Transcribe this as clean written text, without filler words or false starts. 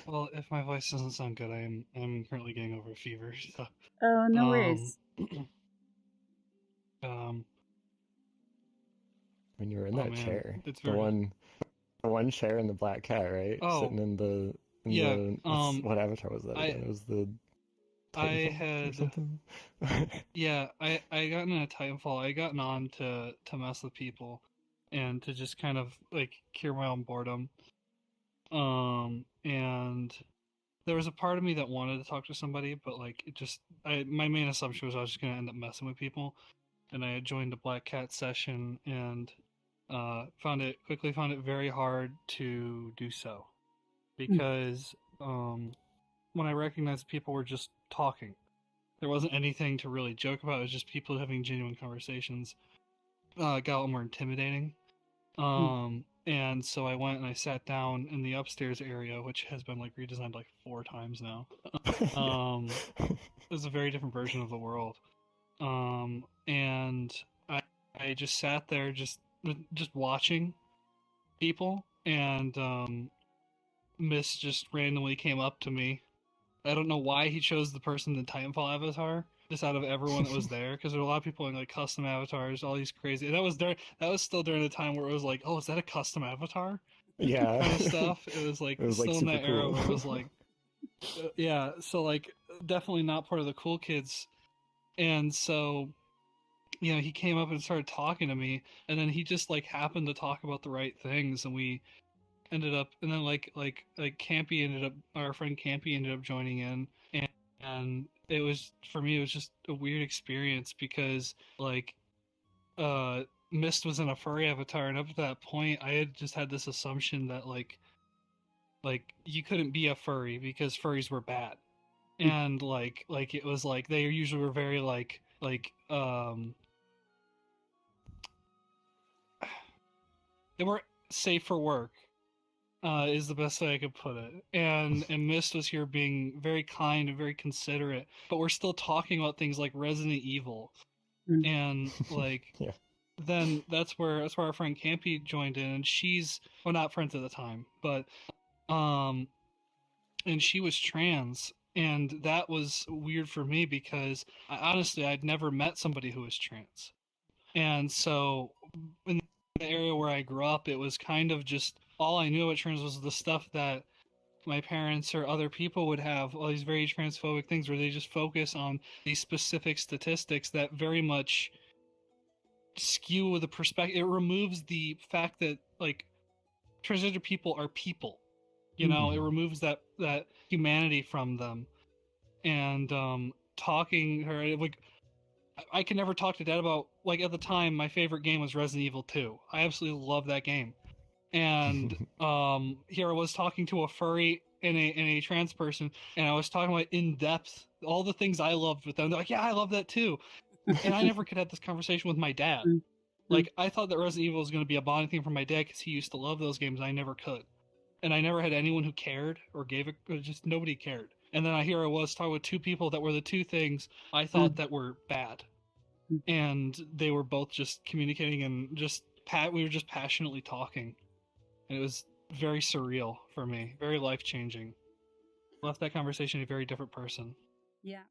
Well, if my voice doesn't sound good, I'm currently getting over a fever. So, Oh, no um, worries. um, When you were in oh that man, chair, it's the very. one chair in the black cat, right? Oh Sitting in yeah. the what avatar was that I again? It was the I Titanfall or had something. yeah. I gotten in a Titanfall. I gotten on to mess with people, and to just kind of like cure my own boredom. And there was a part of me that wanted to talk to somebody, but like it just, my main assumption was I was just gonna end up messing with people, and I had joined a Black Cat session and found it very hard to do so Mm. because when I recognized people were just talking, there wasn't anything to really joke about. It was just people having genuine conversations. Got a little more intimidating. Mm. And so I went and I sat down in the upstairs area, which has been like redesigned like 4 times now. Um, it was a very different version of the world. And I just sat there, just watching people, and Miss just randomly came up to me. I don't know why he chose the person in the Titanfall avatar, just out of everyone that was there, because there were a lot of people in like custom avatars, all these crazy. That was still during the time where it was like, oh, is that a custom avatar? Yeah, Kind of stuff. It was like it was like still in super that era cool. where it was like, yeah. So like, definitely not part of the cool kids. And so, he came up and started talking to me, and then he just like happened to talk about the right things, and we ended up, and then like Campy ended up, our friend Campy ended up joining in, and it was, for me, it was just a weird experience because like uh Mist was in a furry avatar, and up to that point I had just had this assumption that like you couldn't be a furry because furries were bad. Mm. And like it was like they usually were very like they weren't safe for work, is the best way I could put it. And Mist was here being very kind and very considerate, but we're still talking about things like Resident Evil. Mm. And like Yeah. then that's where our friend Campy joined in, and she's, well, not friends at the time, but um and she was trans, and that was weird for me because honestly I'd never met somebody who was trans. And so in the area where I grew up, it was kind of just all I knew about trans was the stuff that my parents or other people would have, all these very transphobic things where they just focus on these specific statistics that very much skew the perspective. It removes the fact that like transgender people are people. Mm. It removes that humanity from them. And talking her, like, I can never talk to Dad about, like, at the time my favorite game was Resident Evil 2. I absolutely love that game. And here I was talking to a furry and a trans person, and I was talking about in depth all the things I loved with them. They're like, yeah, I love that too. And I never could have this conversation with my dad. Mm. Mm. Like, I thought that Resident Evil was going to be a bonding thing for my dad because he used to love those games, and I never could. And I never had anyone who cared or gave it, or just nobody cared. And then I was talking with two people that were the two things I thought Mm. that were bad, Mm. and they were both just communicating and we were just passionately talking, and it was very surreal for me, very life changing. Left that conversation a very different person. Yeah.